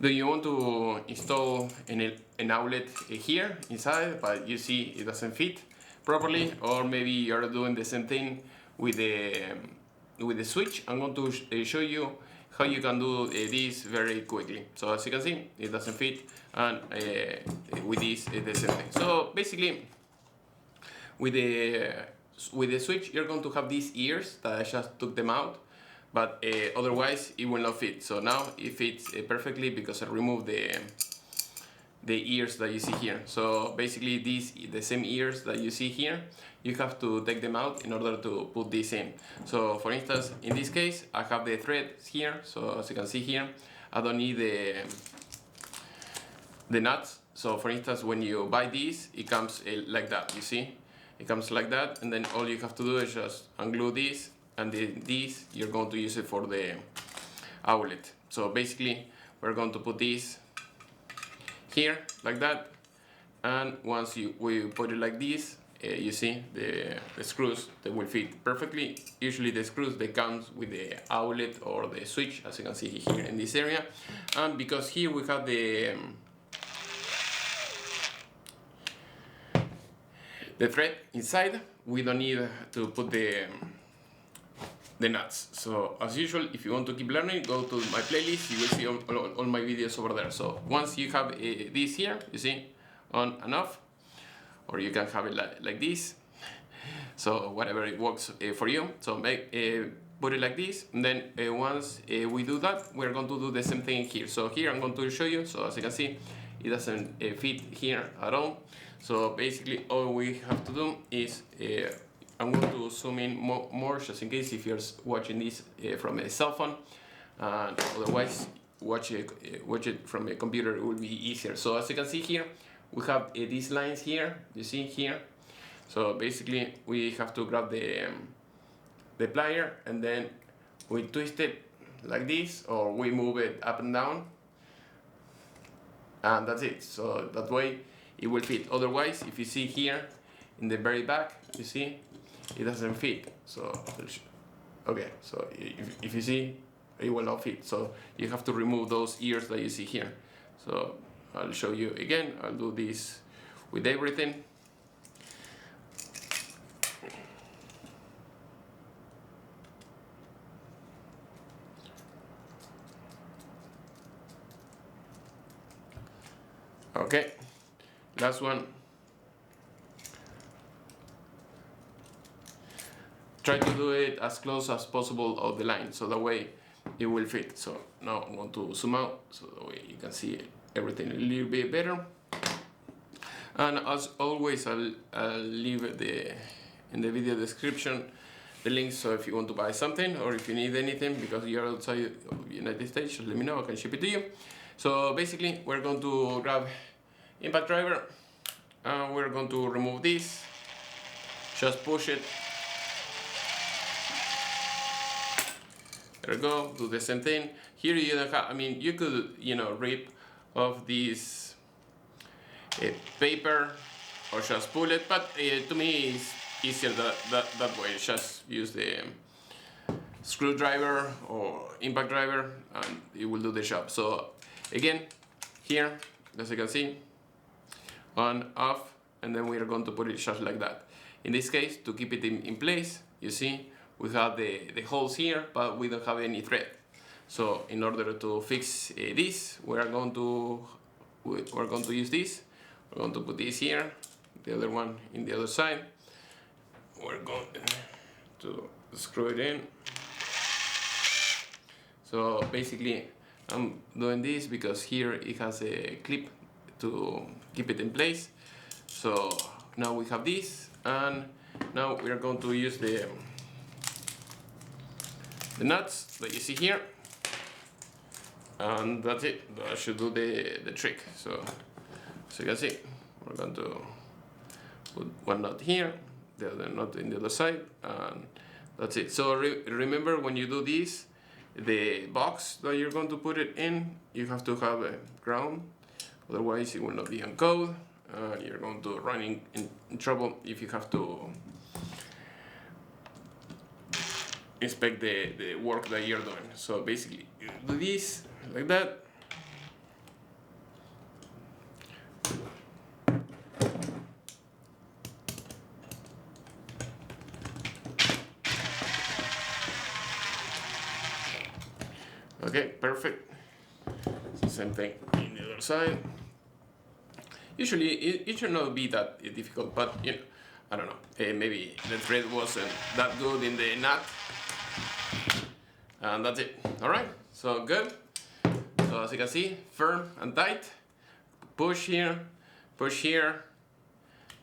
Do you want to install an outlet here inside, but you see it doesn't fit properly, or maybe you're doing the same thing with the switch? I'm going to show you how you can do this very quickly. So as you can see, it doesn't fit, and with this it's the same thing. So basically, with the switch, you're going to have these ears that I just took them out, but otherwise it will not fit. So now it fits perfectly because I removed the ears that you see here. So basically the same ears that you see here, you have to take them out in order to put this in. So for instance, in this case, I have the threads here. So as you can see here, I don't need the nuts. So for instance, when you buy this, it comes like that, you see? It comes like that, and then all you have to do is just unglue this, and this, you're going to use it for the outlet. So basically, we're going to put this here, like that, and once we put it like this, you see the screws, they will fit perfectly. Usually the screws, they come with the outlet or the switch, as you can see here in this area. And because here we have the thread inside, we don't need to put the nuts. So as usual, if you want to keep learning, go to my playlist, you will see all my videos over there. So once you have this here, you see, on and off, or you can have it like this, so whatever it works for you. So put it like this, and then once we do that, we're going to do the same thing here. So here I'm going to show you. So as you can see, it doesn't fit here at all. So basically all we have to do is I'm going to zoom in more just in case if you're watching this from a cell phone, and otherwise watch it from a computer, it will be easier. So as you can see here, we have these lines here, you see here. So basically we have to grab the plier, and then we twist it like this, or we move it up and down, and that's it. So that way it will fit. Otherwise, if you see here in the very back, you see it doesn't fit. So okay, so if you see, it will not fit. So you have to remove those ears that you see here. So I'll show you again. I'll do this with everything. Okay, last one. Try to do it as close as possible of the line, so that way it will fit. So now I'm going to zoom out, so that way you can see everything a little bit better. And as always, I'll leave in the video description the links, so if you want to buy something or if you need anything because you're outside of the United States, just let me know, I can ship it to you. So basically, we're going to grab impact driver, and we're going to remove this. Just push it. There we go. Do the same thing. Here you don't have, I mean, you could, rip off this paper or just pull it, but to me it's easier that way. Just use the screwdriver or impact driver and it will do the job. So again, here, as you can see, on, off, and then we are going to put it just like that. In this case, to keep it in place, you see, we have the holes here, but we don't have any thread. So in order to fix this, we're going to use this. We're going to put this here, the other one in the other side. We're going to screw it in. So basically, I'm doing this because here it has a clip to keep it in place. So now we have this, and now we are going to use the nuts that you see here, and that's it. That should do the trick. So as you can see, we're going to put one nut here, the other nut in the other side, and that's it. So remember, when you do this, the box that you're going to put it in, you have to have a ground, otherwise it will not be on code, and you're going to run in trouble if you have to inspect the work that you're doing. So basically, you do this like that, Okay, perfect. Same thing in the other side. Usually, it should not be that difficult, but you know, I don't know. Maybe the thread wasn't that good in the nut, and that's it. All right, so good. So as you can see, firm and tight. Push here,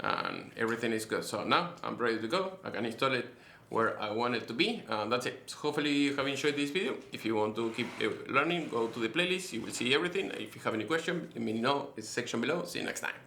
and everything is good. So now I'm ready to go. I can install it where I want it to be, and that's it. So hopefully you have enjoyed this video. If you want to keep learning, go to the playlist. You will see everything. If you have any question, let me know in the section below. See you next time.